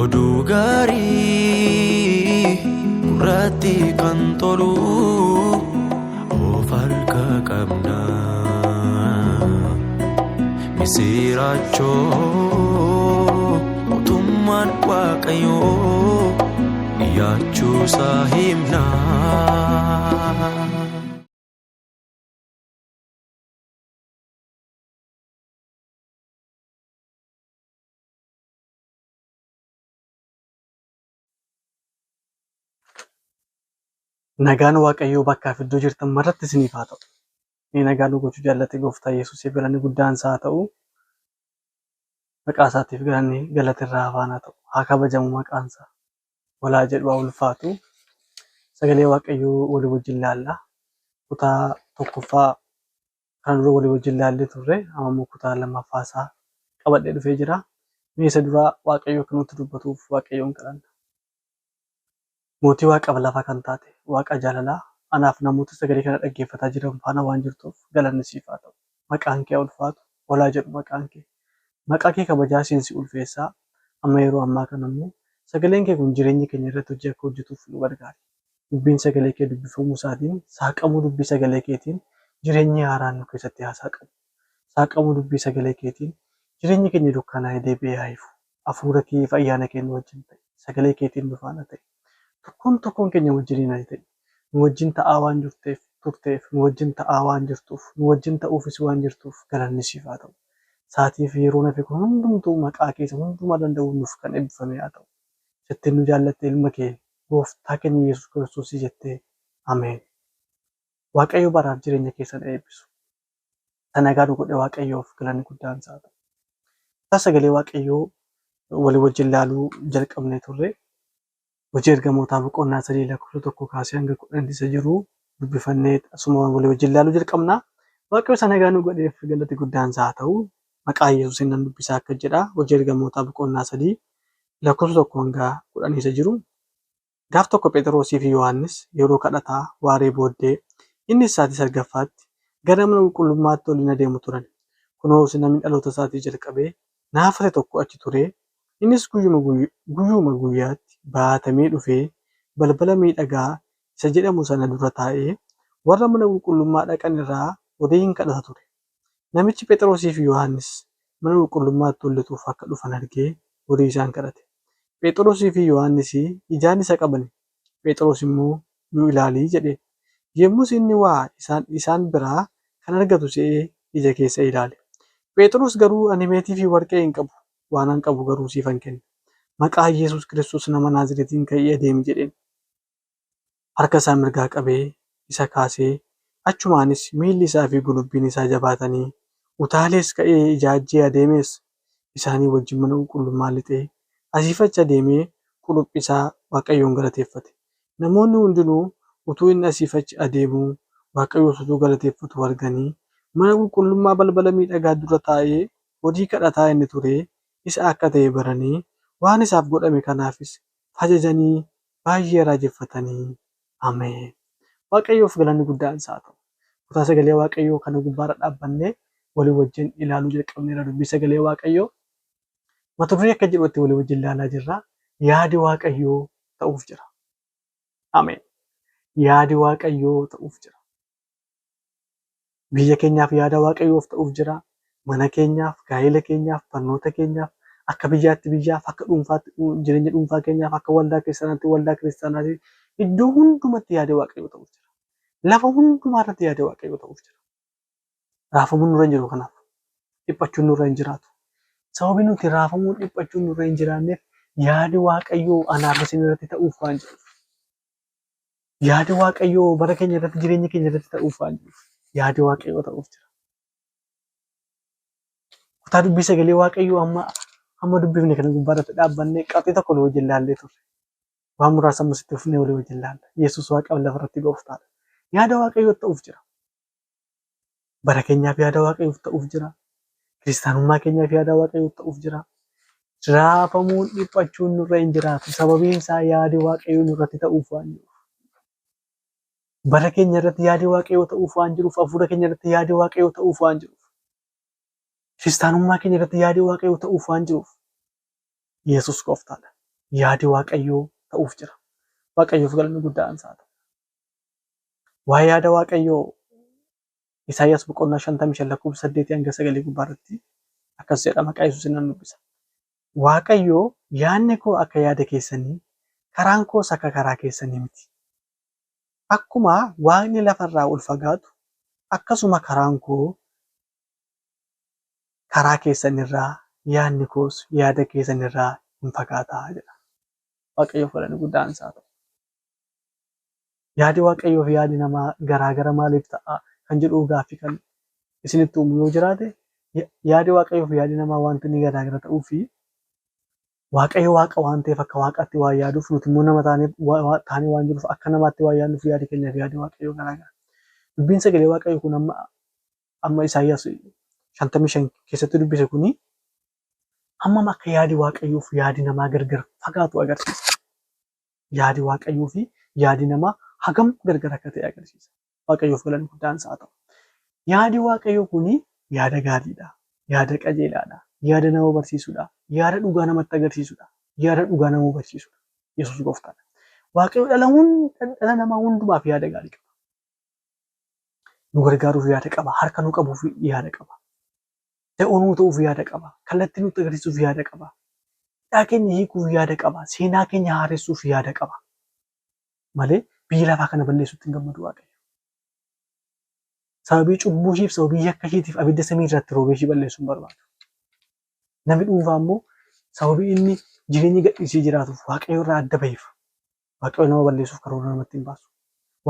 Oduu gaarii gurratti kan tolu of harka qabna. Misiraachoo mootummaan Waaqayyoo dhiyaachuusaa himna. Nagaan Waaqayyoo bakkaa fi iddoo jirtan maratti isiniif haa ta'u. Nagaan gochuu jaallate Gooftaa Yesuusiif galanni guddaan isaa haa ta'u. Maqaa isaatiif galata irraa hafaan haa ta'u. Haa kabajamu maqaan isaa. Walaa jedhu haa ulfaatu. Sagalee Waaqayyoo walii wajjin ilaalla. Kutaa tokkoffaa kan dura walii wajjin ilaallee turre amma immoo kutaa lammaffaa isaa qabadhee dhufee jira. Mee isa duraa Waaqayyoo akka nutti dubbatuuf Waaqayyoon kadhanna. Mootii Waaqa lafaa kan taate Waaqa jaalalaa anaaf namoota sagalee kana dhaggeeffataa jiran faana waan jirtuuf galanni siif haa ta'u. Maqaan kee ulfaatu walaa jedhu maqaan kee. Maqaa kee kabajaa seensi ulfeessaa amma yeroo ammaa kana immoo sagaleen kee kun jireenya keenya irratti hojii akka hojjetuuf nu gargaari. Dubbiin sagalee kee dubbifamuu isaatiin saaqamuu dubbii sagalee keetiin jireenyi haaraan nu keessatti haa saaqamu. Saaqamuu dubbii sagalee keetiin jireenyi keenya dukkanaa'ee deebi'ee haa ifu. Hafuura kee fi ayyaana kee nu wajjin ta'e. Sagalee keetiin nu faana ta'e. Tokkoon keenya wajjin haa ta'e. Nu wajjin ta'aa waan turteef, nu wajjin ta'aa waan jirtuuf, nu wajjin ta'uufis waan jirtuuf galanni siif haa ta'u. Saatii fi yeroo nafe kun hundumtuu maqaa keessa hundumaa danda'u nuuf kan eebbifame haa ta'u. Jettee nu jaallatte ilma kee Gooftaa keenya Yesuus Kiristoos jettee ameen. Waaqayyo baraaf jireenya keessan eebbisu. Nagaa nu godhe Waaqayyoof galanni guddaan isaa haa ta'u. Sagalee Waaqayyoo walii wajjin ilaaluu jalqabnee turre. Hojii ergamootaa boqonnaa 3:1 kaasee hanga 10 jiru dubbifannee asuma walii wajjin ilaaluu jalqabna. Waaqayyo nagaa nu godheef galati guddaan isaa haa ta'u. Maqaa Yesuusiin nan dubbisaa akka jedha. Hojii ergamootaa boqonnaa 3:1 hanga 10 jiru. Gaaf tokko Phexrosii fi Yohaannis yeroo kadhataa waaree booddee inni sa'aatii 9ffaatti gara mana qulqullummaatti ol adeemu turan. Kunoos namni dhaloota isaatii jalqabee naafate tokko achi ture. Innis guyyuma guyyaatti baatamee dhufee balbala miidhagaa isa jedhamu sana dura taa'ee warra mana qulqullummaa dhaqan irraa horii kadhata ture. Namichi Phexrosii fi Yohaannis mana qulqullummaatti hollituuf akka dhufan argee horii isaan kadhate. Phexrosii fi Yohaannis ijaan isa qabani. Phexros immoo nu ilaalii jedhe. Yommus inni waa isaan biraa kan argatu se'ee ija keessa ilaale. Phexros garuu ani meetii fi warqee hin qabu. Waan an qabu garuu siifan kenna. Maqaa Yesuus Kiristoos nama Naazreetiin ka'ee adeemi jedheen. Harka isaa mirgaa qabee isa kaasee achumaanis miilli isaa fi gulubbiin isaa jabaatanii utaalees ka'ee ijaajjee adeemes isaanii wajjin mana qulqullummaa lixee asiif achi adeemee quluphisaa Waaqayyoon galateeffate. Namoonni hundinuu utuu inni asiif achi adeemuu Waaqayyoos utuu galateeffatu arganii mana qulqullummaa balbala miidhagaa dura taa'ee hojii kadhataa inni ture isa akka ta'e baranii waan isaaf godhame kanaafis fajajanii baay'ee raajeffatanii ameen. Waaqayyoof galanni guddaan isaa haa ta'u. Kutaa sagalee Waaqayyoo kana gubbaarra dhaabbannee walii wajjin ilaaluu jalqabneerra dubbii sagalee Waaqayyoo. Mata duree akka jedhutti walii wajjin ilaalaa jirra. Yaadi Waaqayyoo ta'uuf jira. Ameen. Yaadi Waaqayyoo ta'uuf jira. Biyya keenyaaf yaada Waaqayyoof ta'uuf jira. Mana keenyaaf, gaa'ela keenyaaf, barnoota keenyaaf, akka biyyaatti biyyaaf, akka dhuunfaatti jireenya dhuunfaa keenyaaf, akka waldaa kiristaanaatti waldaa kiristaanaatti iddoo hundumatti yaada Waaqayyoo ta'uuf jira. Lafa hundumaarratti yaada Waaqayyoo ta'uuf jira. Raafamuun nurra hin jiru kanaaf. Dhiphachuun nurra hin jiraatu. Sababii nuti raafamuun dhiphachuun nurra hin jiraanneef yaadi Waaqayyoo anaaf isin irratti ta'uuf waan jiruuf. Yaadi Waaqayyoo bara keenya irratti jireenya keenya irratti ta'uuf waan jiruuf. Yaadi Waaqayyoo ta'uuf jira. Kutaa dubbii sagalee Waaqayyoo amma dubbifne kana gubbaarratti dhaabbannee qabxii tokko walii wajjin ilaallee turre. Waan muraasa ammas itti fufnee walii wajjin ilaalla. Yesuus Waaqa lafarratti gooftaadha. Yaada Waaqayyoo ta'uuf jira. Bara keenyaaf yaada Waaqayyoo ta'uuf jira. Kiristaanummaa keenyaaf yaada Waaqayyoo ta'uuf jira. Raafamuun dhiphachuun nurra hin jiraatu. Sababiin isaa yaadi Waaqayyoo nurratti ta'uuf waan jiruuf. Bara keenya irratti yaadi Waaqayyoo ta'uuf waan jiruuf, hafuura keenya irratti yaadi Waaqayyoo ta'uuf waan jiruuf. Kiristaanummaa keenya irratti yaadi Waaqayyoo ta'uuf waan jiruuf. Yesuus gooftaadha. yaadi Waaqayyoo ta'uuf jira. Waaqayyoof galanni guddaan isaa ta'u. Waa'ee yaada Waaqayyoo Isaayyaas boqonnaa 55 lakkoofsa 8 hanga 9 gubbaarratti akkas jedha, maqaa Yesuusiin nan dubbisa. Waaqayyoo yaadni koo akka yaada keessanii, karaan koos akka karaa keessanii miti. Akkuma Waaqni lafarraa ol fagaatu, akkasuma karaan koo karaa keessanirraa, yaadni koos yaada keessanirraa hin fagaataa jedha. Waaqayyoof galanni guddaan isaa ta'u. Yaadi Waaqayyoo fi yaadi namaa garaagara maaliif ta'a kan jedhu gaaffii kan isinitti uumu yoo jiraate, yaadi Waaqayyoo fi yaadi namaa wanti inni garaagara ta'uu fi Waaqayyo Waaqa waan ta'eef akka Waaqaatti waan yaaduuf, nuti immoo nama taanee waan jiruuf akka namaatti waan yaadnuuf yaadi keenyaa fi yaadi Waaqayyoo garaagara. Dubbiin sagalee Waaqayyoo kun amma Isaayyaas 55 keessatti dubbise kuni hammam akka yaadi Waaqayyoo fi yaadi namaa gargar fagaatu agarsiisa. Yaadi Waaqayyoo fi yaadi namaa hagam gargar akka ta'e agarsiisa. Waaqayyoof galanni guddaan isaa ta'u. Yaadi Waaqayyoo kuni yaada gaariidha. Yaada qajeelaadha. Yaada nama barsiisudha. Yaada dhugaa namatti agarsiisudha. Yaada dhugaa nama barsiisudha. Yesuus gooftaadha. Waaqayyo dhala namaa hundumaaf yaada gaarii qaba. Nu gargaaruuf yaada qaba. Harka nu qabuuf yaada qaba. Ta'uu nuu ta'uuf yaada qaba. Kallattii nutti agarsiisuuf yaada qaba. Hidhaa keenya hiikuuf yaada qaba. Seenaa keenya haaressuuf yaada qaba. Malee biyya lafaa kana balleessuutti hin gammadu Waaqayyo. Sababii cubbuu ishiif, sababii yakka ishiitiif abidda samii irratti roobee ishii balleessuu hin barbaadu. Namni dhuunfaa immoo sababii inni jireenya gadhiisee jiraatuuf Waaqayyo irraa adda baheef Waaqayyo nama balleessuuf karoora namatti hin baasu.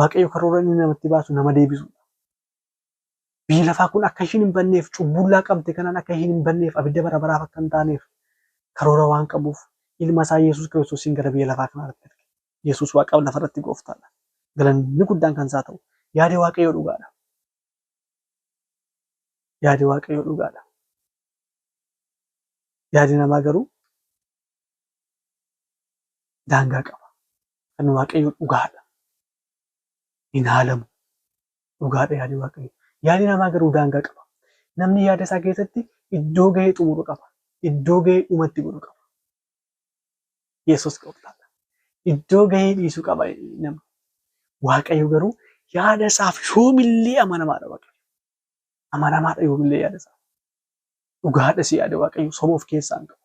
Waaqayyo karoora inni namatti baasu nama deebisuudha. Biyyi lafaa kun akka ishiin hin banneef, cubbullaa qabde kanaan akka ishiin hin banneef, abidda bara baraaf akka hin taaneef karoora waan qabuuf ilma isaa Yesuus Kiristoosiin gara biyya lafaa kanaatti erge. Yesuus Waaqa lafarratti gooftaadha. Galanni guddaan kan isaa ta'u. Yaadi Waaqayyoo dhugaadha. Yaadi Waaqayyoo dhugaadha. Yaadi namaa garuu daangaa qaba. Kan Waaqayyoo dhugaadha. Hin haalamu. Dhugaadha yaadi Waaqayyoo. Yaadi namaa garuu daangaa qaba. Namni yaada isaa keessatti iddoo gahee xumuru qaba. Iddoo gahee dhumatti godhu qaba. Yesuus gooftaadha. Iddoo gahee dhiisuu qaba namni. Waaqayyo garuu yaada isaaf yoomillee amanamaadha Waaqayyo. Amanamaadha yoomillee yaada isaa. Dhugaadha si yaada Waaqayyo soba of keessaa hin qabu.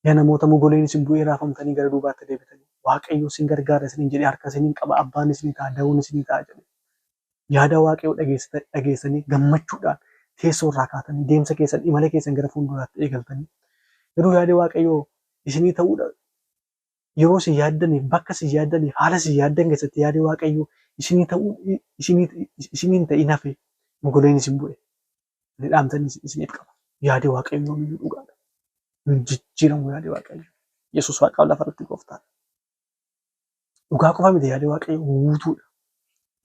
Yaa namoota mogoleen isin bu'ee raafamtanii gara duubaatti deebitanii Waaqayyo isin gargaara isiniin jedhee harka isiniin qaba, abbaan isinii ta'a, da'uun isinii ta'a jedhe. Yaada Waaqayyoo dhageessanii gammachuudhaan teessoo irraa kaatanii deemsa keessan, imala keessan gara fuulduraatti eegaltanii yeroo yaada Waaqayyoo isinii ta'uudha. Yeroo isin yaaddaniif, bakka isin yaaddaniif, haala isin yaaddan keessatti yaada Waaqayyoo isinii ta'uu isiniin ta'in hafe mogoleen isin bu'e. Inni dhaamsanii isiniif qaba. Yaada Waaqayyoo yoomiyyuu dhugaadha. Hin jijjiiramu yaada Waaqayyoo. Yesuus Waaqaaf lafarratti gooftaadha. Dhugaa qofa miti yaada Waaqayyoo guutuudha.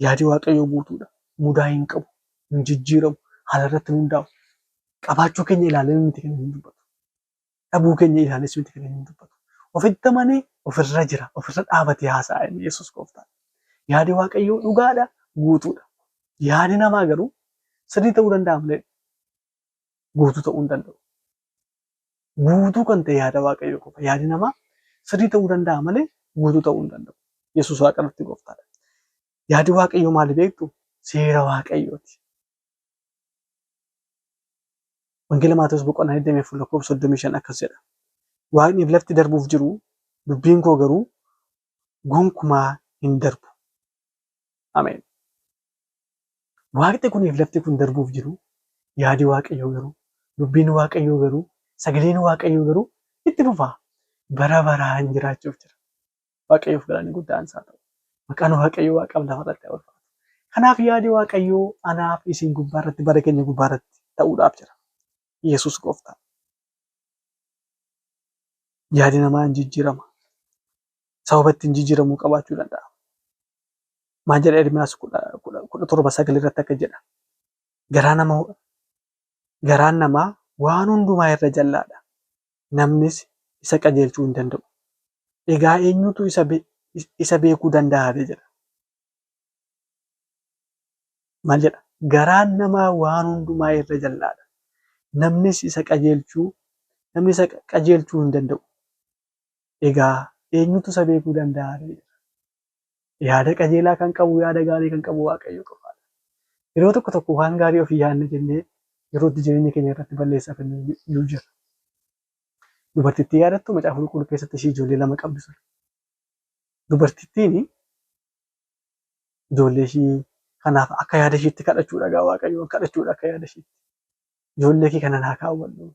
Yaadi Waaqayyoo guutuudha. Mudaa hin qabu. Hin jijjiiramu. Haala irratti hin hundaa'u. Qabaachuu keenya ilaalee miti kan hin dubbatu. Dhabuu keenya ilaalees miti kan hin dubbatu. Ofitti amanee ofirra jira. Ofirra dhaabatee haasa'a Yesuus gooftaadha. Yaadi Waaqayyoo dhugaadha. Guutuudha. Yaadi namaa garuu sirrii ta'uu danda'a malee guutuu ta'uu hin danda'u. Guutuu kan ta'e yaada Waaqayyoo qofa. Yaadi namaa sirrii ta'uu danda'a malee guutuu ta'uu hin danda'u. Yesuus Waaqarratti gooftaadha. Yaadi Waaqayyoo maali beektu? Seera Waaqayyooti. Wangeela Maatewos boqonnaa 24:35 akkas jedha. Waaqniif lafti darbuuf jiru, dubbiin koo garuu gonkumaa hin darbu. Ameen. Waaqni kuniif lafti kun darbuuf jiru, yaadi Waaqayyoo garuu, dubbiin Waaqayyoo garuu, sagaleen Waaqayyoo garuu itti fufa. Bara baraan jiraachuuf jira. Waaqayyoof galanni guddaan isaa ta'u. Maqaan Waaqayyoo Waaqaaf lafarratti haa ulfaatu. Kanaaf yaadi Waaqayyoo anaaf isin gubbaarratti, bara keenya gubbaarratti ta'uudhaaf jira. Yesuus gooftaa. Yaadi namaa hin jijjiirama. Sababa ittiin jijjiiramuu qabaachuu danda'a. Maal jedha Ermiyaas 17:9 irratti akka jedha. Garaan namaa waan hundumaa irra jallaadha. Namnis isa qajeelchuu hin danda'u. Egaa eenyutu isa beekuu danda'a jedha. Maal jedha? Garaan namaa waan hundumaa irra jallaadha. Namnis isa qajeelchuu namni isa qajeelchuu hin danda'u. Egaa eenyutu isa beekuu danda'a? Yaada qajeelaa kan qabu, yaada gaarii kan qabu Waaqayyo qofaadha. Yeroo tokko tokko waan gaarii ofii yaadne jennee yeroo itti jireenya keenya irratti balleessaa kan nu jira. Dubartittii yaadattu macaafa qulqulluu keessatti ishee ijoollee lama qabdi sun. Dubartittiin ijoollee ishee kanaaf akka yaada isheetti kadhachuudha gaa Waaqayyoon kadhachuudha akka yaada isheetti. Ijoollee kee kana naa kaawwadhu.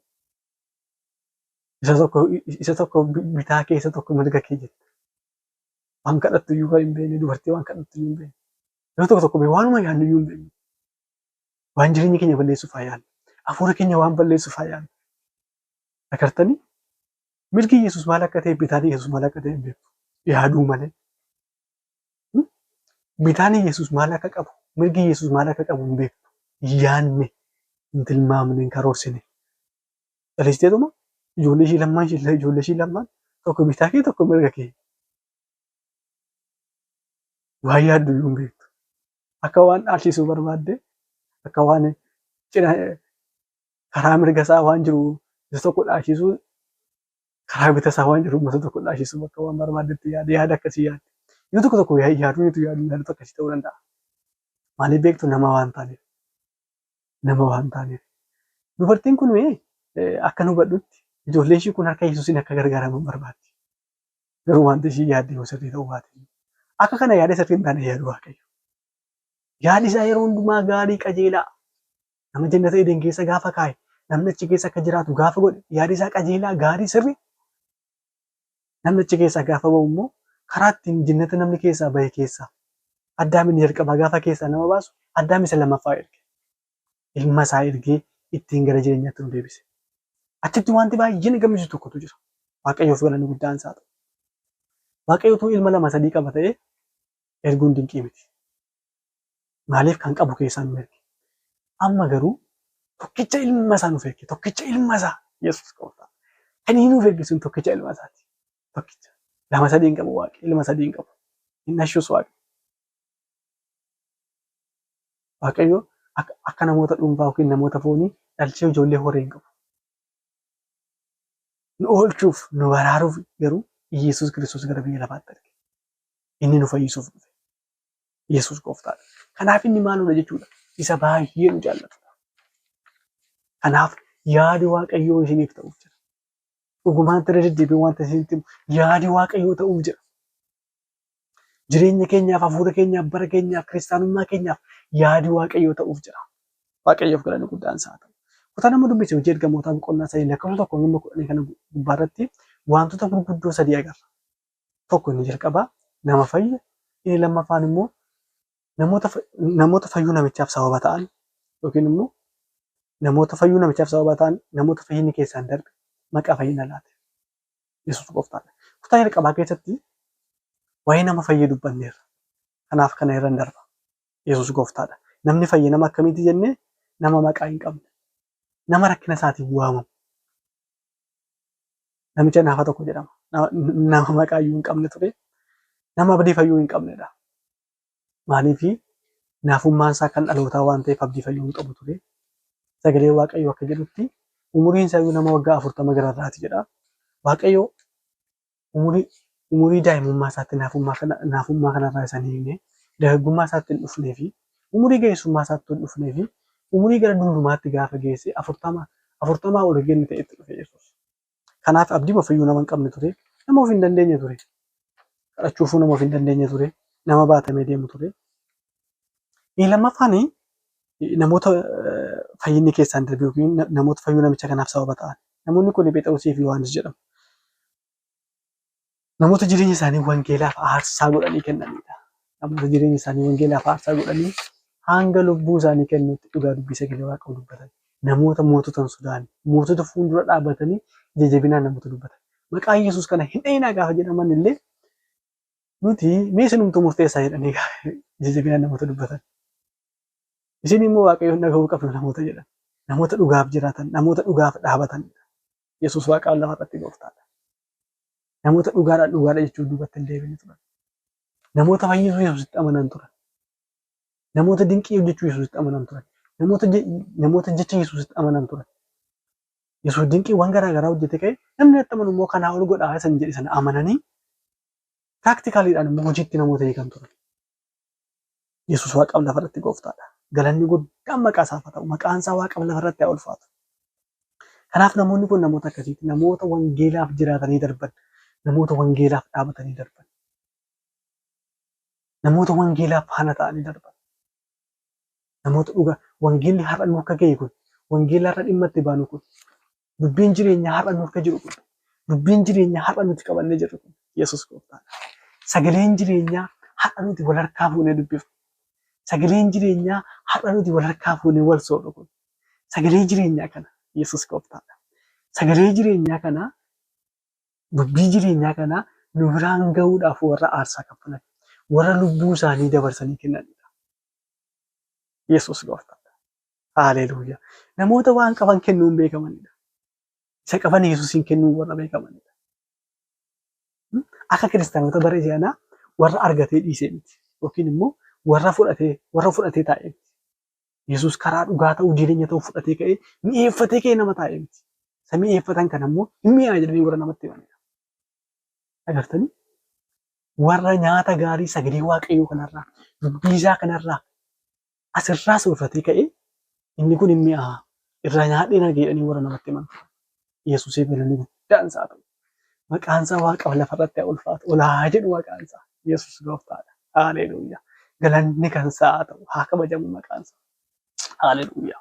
Isa tokko bitaa kee isa tokko mirga kee jette. Waan kadhattu iyyuu kan hin beekne dubartii waan kadhattu iyyuu hin beekne. Yeroo tokko tokko waanuma yaadnu iyyuu hin beekne. Waan jireenya keenya balleessuuf haa yaadnu. Hafuura keenya waan balleessuuf haa yaadnu. Agartanii mirgi Yesuus maal akka ta'e bitaan Yesuus maal akka ta'e hin beektu. Yaaduu malee. Bitaan Yesuus maal akka qabu mirgi Yesuus maal akka qabu hin beektu. Yaadne hin tilmaamne hin karoorsine. Dhalisteetuma ijoollee ishii lamaan tokko bitaa kee tokko mirga kee. Waan yaaddu iyyuu hin beektu. Akka waan dhaalchisuu barbaadde akka waan karaa mirga isaa waan jiru isa tokko dhaalchisuu karaa bita isaa waan jiru isa tokko dhaalchisuu akka waan barbaaddetti yaada akkasii yaadde. Yoo tokko tokko yaadu akkasii ta'uu danda'a. Maaliif beektu nama waan taaneef. Nama waan taaneef. Dubartiin kun akka nu hubadhutti ijoolleen ishii kun harka Yesuusiin akka gargaaraman barbaaddi. Garuu wanti ishii yaadde yoo sirrii ta'uu baate. Akka kana yaada sirrii hin taane yaadu Waaqayyo. Yaadi isaa yeroo hundumaa gaarii qajeelaa. Nama jannata Eden keessa gaafa kaa'e namni achi keessa akka jiraatu gaafa godhe yaadi isaa qajeelaa gaarii sirrii. Namni achi keessaa gaafa bahu immoo karaa ittiin jannata namni keessaa bahe keessaa Addaamiin jalqabaa gaafa keessaa nama baasu Addaam isa lammaffaa erge. Ilma isaa ergee ittiin gara jireenyaatti nu deebise. Achitti wanti baay'ee na gammachiisu tokkotu jira. Waaqayyoof galanni guddaan isaa ta'u. Waaqayyootu ilma lama sadii qaba ta'ee erguun dinqii miti. Maaliif kan qabu keessaa nu erge. Amma garuu tokkicha ilma isaa nuuf erge. Tokkicha ilma isaa Yesuus Kiristoos. Kan inni nuuf erge sun tokkicha ilma isaati. Tokkicha. Lama sadii hin qabu Waaqni. Ilma sadii hin qabu. Hin ashus Waaqni. Waaqayyo akka namoota dhuunfaa yookiin namoota foonii dhalchee ijoollee horee hin qabu. Nu oolchuuf nu baraaruuf garuu Yesuus Kiristoos gara biyya lafaatti erge. Inni nu fayyisuuf dhufe. Yesuus Gooftaadha. Kanaaf inni maaludha jechuudha. Isa baay'ee nu jaallatudha. Kanaaf yaadi Waaqayyoo isiniif ta'uuf jira. Dhugumaan irra deddeebiin wanta isinitti himu yaadi Waaqayyoo ta'uuf jira. Jireenya keenyaaf, hafuura keenyaaf, bara keenyaaf, kiristaanummaa keenyaaf yaadi Waaqayyoo ta'uuf jira. Waaqayyoof galanni guddaan isaa ta'u. Kutaa nama dubbise hojii ergamootaa boqonnaa sadii lakkoofsa tokko hanga 10 kana gubbaarratti wantoota gurguddoo sadii agarra. Tokko inni jalqabaa nama fayya, inni lammaffaan immoo namoota fayyuu namichaaf sababa ta'an yookiin immoo namoota fayyuu namichaaf sababa ta'an namoota fayyinni keessaan darbe maqaa fayyina laate. Yesuus Gooftaadha. Kutaa jalqabaa keessatti waa'ee nama fayyee dubbanneerra. Kanaaf kana irra hin darba. Yesuus Gooftaadha. Namni fayye nama akkamiiti jennee nama maqaa hin qabne. Nama rakkina isaatiin waamamu. Namicha naafa tokko jedhama. Nama maqaa iyyuu hin qabne ture. Nama abdii fayyuu hin qabnedha. Maaliif naafummaan isaa kan dhalootaa waan ta'eef abdii fayyuu hin qabu ture. Sagalee Waaqayyoo akka jedhutti umuriin isaa iyyuu nama waggaa 40 gararraati jedha. Waaqayyoo umurii daa'imummaa isaatti naafummaa kanarraa isa hin hiikne dargaggummaa isaatti hin dhufnee fi umurii ga'eessummaa isaatti hin dhufnee fi umurii gara dullummaatti gaafa geesse 40 ol genne ta'etti dhufe Yesuus. Kanaaf abdii fayyuu nama hin qabne ture. Nama of hin dandeenye ture. Kadhachuufuu nama of hin dandeenye ture. Nama baatamee deemu ture. Lammaffaan namoota fayyinni keessaan darbe yookiin namoota fayyuu namicha kanaaf sababa ta'an. Namoonni kun Phexrosii fi Yohaannis jedhamu. Namoota jireenya isaanii wangeelaaf aarsaa godhanii kennanidha. Namoota jireenya isaanii wangeelaaf aarsaa godhanii hanga lubbuu isaanii kennuutti dhugaa dubbii sagalee Waaqayyoo dubbatan. Namoota mootota hin sodaanne, mootota fuuldura dhaabbatanii jajjabinaan namoota dubbatan. Maqaan Yesuus kana hin dhayinaa gaafa jedhaman illee nuti mee isinumtuu murteessaa jedhanii jajjabinaan namoota dubbatan. Isin immoo Waaqayyoon dhagahuu qabdu namoota jedhan. Namoota dhugaaf jiraatan, namoota dhugaaf dhaabatanidha. Yesuus Waaqaan lafarratti Gooftaadha. Namoota dhugaadha jechuun duubatti hin deebine turan. Namoota fayyisuu Yesuusitti amanan turan. Namoota dinqii hojjechuu Yesuusitti amanan turan. Namoota jecha Yesuusitti amanan turan. Yesuus dinqiiwwan garaagaraa hojjete ka'e namni natti amanu immoo kanaa ol godhaa isan jedhe sana amananii piraaktikaliidhaan immoo hojiitti namoota eegan turan. Yesuus waaqaaf lafarratti gooftaadha. Galanni guddaan maqaa isaaf haa ta'u. Maqaan isaa waaqaaf lafarratti haa ulfaatu. Kanaaf namoonni kun namoota akkasiiti. Namoota wangeelaaf jiraatanii darban. Namoota wangeelaaf dhaabatanii darban. Namoota wangeelaaf faana ta'anii darban. Namoota dhugaa wangeelli har'a nuuf akka ga'e kun, wangeelli har'a dhimma itti baanu kun, dubbiin jireenyaa har'a nuuf akka jiru kun, dubbiin jireenyaa har'a nuti qabannee jirru kun Yesuus gooftaadha. Sagaleen jireenyaa har'a nuti wal harkaa fuunee dubbifnu. Sagaleen jireenyaa har'a nuti wal harkaa fuunee wal soorru kun. Sagalee jireenyaa kana Yesuus gooftaadha. Sagalee jireenyaa kana dubbii jireenyaa kana nu biraan gahuudhaaf warra aarsaa kaffalan, warra lubbuu isaanii dabarsanii kennanidha. Yesuus gooftaadha. Haaleluyyaa. Namoota waan qaban kennuun beekamanidha. Isa qaban Yesuusiin kennuun warra beekamanidha. Akka kiristaanota bara si'anaa warra argatee dhiisee miti. Yookiin immoo warra fudhatee taa'ee miti. Yesuus karaa dhugaa ta'uu jireenya ta'uu fudhatee ka'ee mi'eeffatee ka'ee nama taa'ee miti. Isa mi'eeffatan kana immoo hin mi'aa jedhanii warra namatti himanidha. Agartanii? Warra nyaata gaarii sagalee waaqayyoo kanarraa, dubbii isaa kanarraa asirraa soorratee ka'ee inni kun hin mi'aa irraa nyaadhee na jedhanii warra namatti himan. Yesuusiif galanni guddaan isaa ta'u. Maqaan isaa waaqaaf lafarratti haa ulfaatu. Olaa jedhu maqaan isaa. Yesuus gooftaadha. Haaleluyyaa. Galanni kan isaa haa ta'u. Haa kabajamu maqaan isaa. Haaleluyyaa.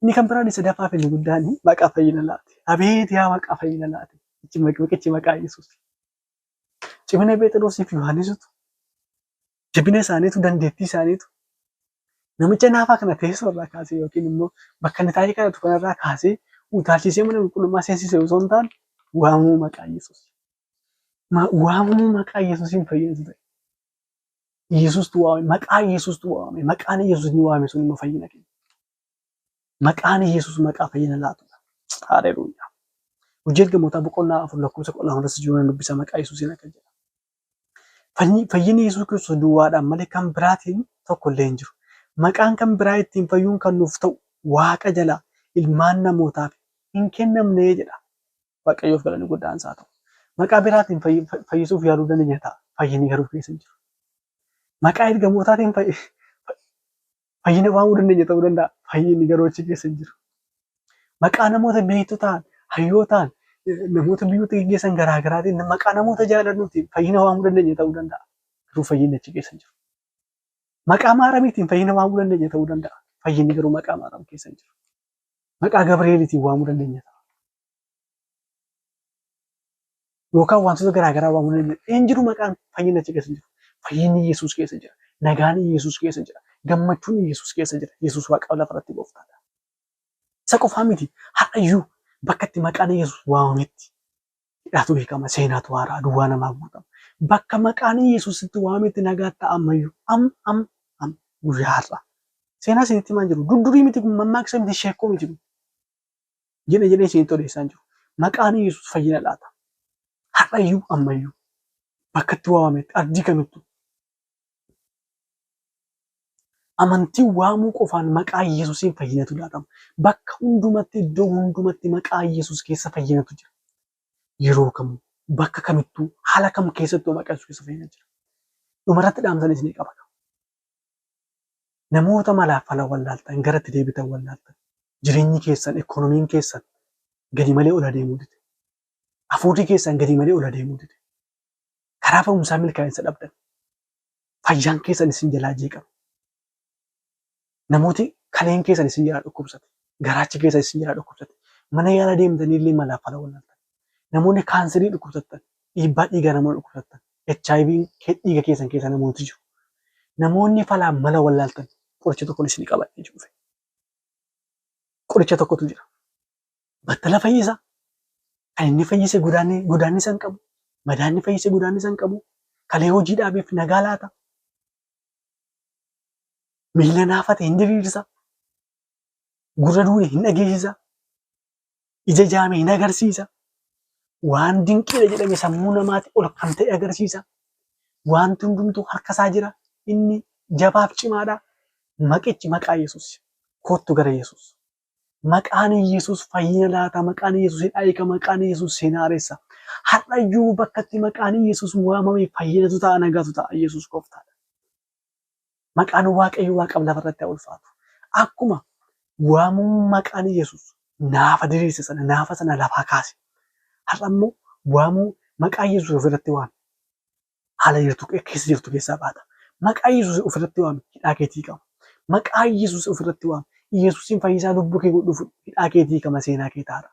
Inni kan biraan isa dafaa fi inni guddaan maqaa fayyina laati. Abeet yaa maqaa fayyina laati. Maqichi maqaa Yesuus. Cimina Phexrosii fi Yohaannisitu jabina isaaniitu dandeettii isaaniitu namicha naafaa kana teessoo irraa kaasee yookiin immoo bakka inni taa'ee kadhatu kanarraa kaasee utaalchisee mana qulqullummaa seensisee osoo hin taane waamuu maqaa Yesuus. Waamuu maqaa Yesuusiin fayyinatu ta'e. Yesuustu waame, maqaa Yesuustu waame, maqaan Yesuus ni waame sun immoo fayyina kenna. Maqaan Yesuus maqaa fayyina laatudha. Haaleluyyaa. Hojii ergamootaa boqonnaa 4 lakkoofsa 12 jiru dubbisa maqaa Yesuusiin akka jedha. Fayyinni Yesuus Kiristoos duwwaadhaan malee kan biraatiin tokko illee hin jiru. Maqaan kan biraa ittiin fayyuun kan nuuf ta'u Waaqa jalaa ilmaan namootaaf hin kennamne jedha. Waaqayyoof galanni guddaan isaa ta'u. Maqaa biraatiin fayyisuuf yaaluu dandeenya ta'a. Fayyinni garuu keessa hin jiru. Maqaa ergamootaatiin fayyina waamuu dandeenya ta'uu danda'a. Fayyinni garuu achi keessa hin jiru. Maqaa namoota beektotaan, hayyootaan, namoota biyyoota gaggeessan garaagaraatiin maqaa namoota jaalannuutiin fayyina waamuu dandeenya ta'uu danda'a. Garuu fayyinni achi keessa hin jiru. Maqaa maaramiitiin fayyina waamuu dandeenya ta'uu danda'a. Fayyinni garuu maqaa maaram keessa hin jiru. Maqaa Gabri'eelitiin waamuu dandeenya ta'a. Yookaan wantoota garaagaraa waamuu dandeenya. Hin jiru maqaan fayyina achi keessa hin jiru. Fayyinni Yesuus keessa jira. Nagaan Yesuus keessa jira. Gammachuun Yesuus keessa jira. Yesuus Waaqa lafarratti gooftaadha. Isa qofaa miti. Har'ayyuu bakka itti maqaan Yesuus waamametti hidhaatu beekama. Seenaatu haaraa duwwaa namaaf guutama. Bakka maqaan Yesuus itti waamametti nagaa ta'a ammayyuu. Guyyaa har'a. Seenaa isinitti himaa jiru. Durdurii miti kun mammaaksa miti sheekoo miti kun. Jedhee isinitti odeessaa jiru. Maqaan Yesuus fayyina laata. Har'ayyuu ammayyuu. Bakka itti waamametti ardii kamittuu. Amantii waamuu qofaan maqaa Yesuusiin fayyinatu laatama. Bakka hundumatti iddoo hundumatti maqaa Yesuus keessa fayyinatu jira. Yeroo kamuu bakka kamittuu haala kam keessattuu maqaa Yesuus keessa fayyina jira. Dhumarratti dhaamsan isinii qaba. Namoota malaaf fala wallaaltan garatti deebitan wallaaltan jireenyi keessan ikoonomiin keessan gadi malee ol adeemuu dide. Hafuurri keessan gadi malee ol adeemuu dide. Karaa fe'umsaa milkaa'insa dhabdan. Fayyaan keessan isin jalaa jeeqama. Namooti kaleen keessan isin jalaa dhukkubsate. Garaachi keessan isin jalaa dhukkubsate. Mana yaala deemtanii illee malaaf fala wallaaltan. Namoonni kaanserii dhukkubsattan, dhiibbaa dhiigaa namoonni dhukkubsattan, HIV dhiiga keessan keessa namooti jiru. Namoonni falaan mala wallaaltan qoricha tokkoon isin qabatee jiru. Qoricha tokkotu jira. Battala fayyisa. Kan inni fayyise godaannisa hin qabu. Madaanni fayyise godaannisa hin qabu. Kalee hojii dhaabeef nagaa laata. Miila naafate hin diriirsa. Gurra duune hin dhageessisa. Ija jaame hin agarsiisa. Waan dinqiidha jedhame sammuu namaatti ol kan ta'e agarsiisa. Wanti hundumtuu harka isaa jira. Inni jabaaf cimaadha. Maqichi maqaa Yesuus. Kottu gara Yesuus. Maqaan Yesuus fayyina laata. Maqaan Yesuus hiika. Maqaan Yesuus seenaareessa. Har'ayyuu bakka itti maqaan Yesuus waamame fayyinatu ta'a, nagaatu ta'a. Yesuus gooftaadha. Maqaan Waaqayyo Waaqaaf lafarratti haa ulfaatu. Akkuma waamuun maqaan Yesuus naafa diriirse sana, naafa sana lafaa kaase. Har'a immoo waamuu maqaa Yesuus ofirratti waame. Haala keessa jirtu keessaa baata. Maqaa Yesuus ofirratti waame hidhaa keetii qaba. Maqaa Yesuus ofirratti waame. Yesuusin fayyisaa lubbuu kee godhuuf hidhaa keetii qaba, seenaa kee taara.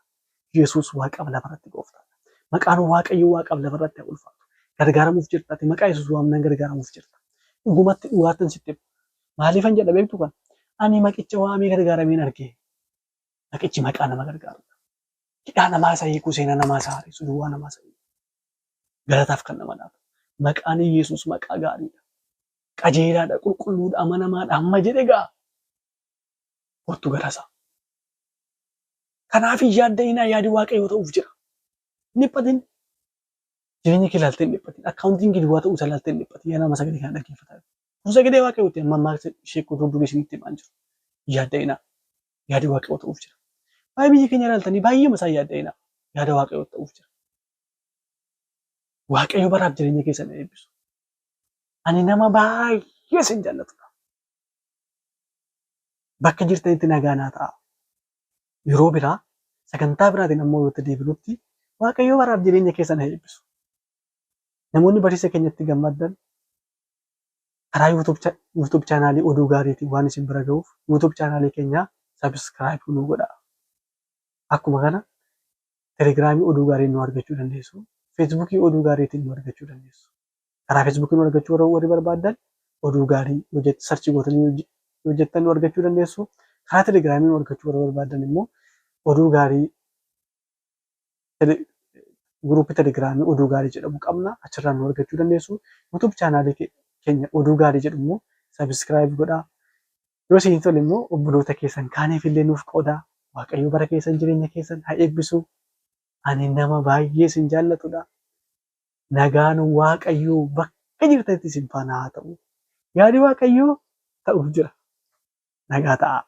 Yesuus Waaqaaf lafarratti gooftaadha. Maqaan Waaqayyo Waaqaaf lafarratti haa ulfaatu. Gargaaramuuf jirta. Maqaa Yesuus waamnaan gargaaramuuf jirta. Dhugumatti dhugaatan sitti himu. Maaliifan jedha beektu kan? Ani maqicha waamee gargaarameen argee. Maqichi maqaa nama gargaarudha. Hidhaa namaa isa hiikuu, seenaa namaa isa haaressu, duwwaa namaa isa hiikuu. Galataaf kan nama laatu. Maqaan Yesuus maqaa gaariidha. Qajeelaadha, qulqulluudha, amanamaadha. Amma jedhe gaa. Kottu garasa. Kanaaf yaadda'inaa yaadi Waaqayyoo ta'uuf jira. Dhiphatin. Jireenya kee ilaaltee dhiphatin. Akkaawuntiin kee duwwaa ta'uu isa ilaaltee dhiphatin. Yaa nama sagalee kana dhaggeeffataa. Kun sagalee Waaqayyooti. Amma ammaa ishee kutuu durii isinitti himaan jiru. Yaadda'inaa yaadi Waaqayyoo ta'uuf jira. Baay'ee biyya keenya ilaaltanii baay'ee masaa yaadda'inaa yaada Waaqayyoo ta'uuf jira. Waaqayyo baraaf jireenya keessan eebbisu. Ani nama baay'ee isin jaallatudha. Bakka jirtanitti nagaa naa ta'a. Yeroo biraa sagantaa biraatiin ammoo yoo deebinutti Waaqayyo baraaf jireenya keessan eebbisu. Namoonni barsiisa keenyatti gammaddan karaa YouTube chaanaalii oduu gaariitiin waan isin bira ga'uuf YouTube chaanaalii keenya sabiskiraayib nu godhaa. Akkuma kana telegiraamii oduu gaarii nu argachuu dandeessu. Feesbuukii oduu gaariitiin nu argachuu dandeessu. Karaa Feesbuukii nu argachuu warri barbaadan oduu gaarii sarchii gootanii hojjettan nu argachuu dandeessu. Karaa telegiraamii nu argachuu warri barbaadan immoo oduu gaarii guruupii telegiraamii oduu gaarii jedhamu qabna. Achirraa nu argachuu dandeessu. YouTube chaanaalii keenya oduu gaarii jedhu immoo sabiskiraayib godhaa. Yoo isin tole immoo obboloota keessan kaaniif illee nuuf qoodaa. Waaqayyo bara keessan jireenya keessan haa eebbisu. Ani nama baay'ee isin jaallatudha. Nagaan Waaqayyoo bakka jirtanitti isin faana haa ta'u. Yaadi Waaqayyoo ta'uuf jira. Nagaa ta'a.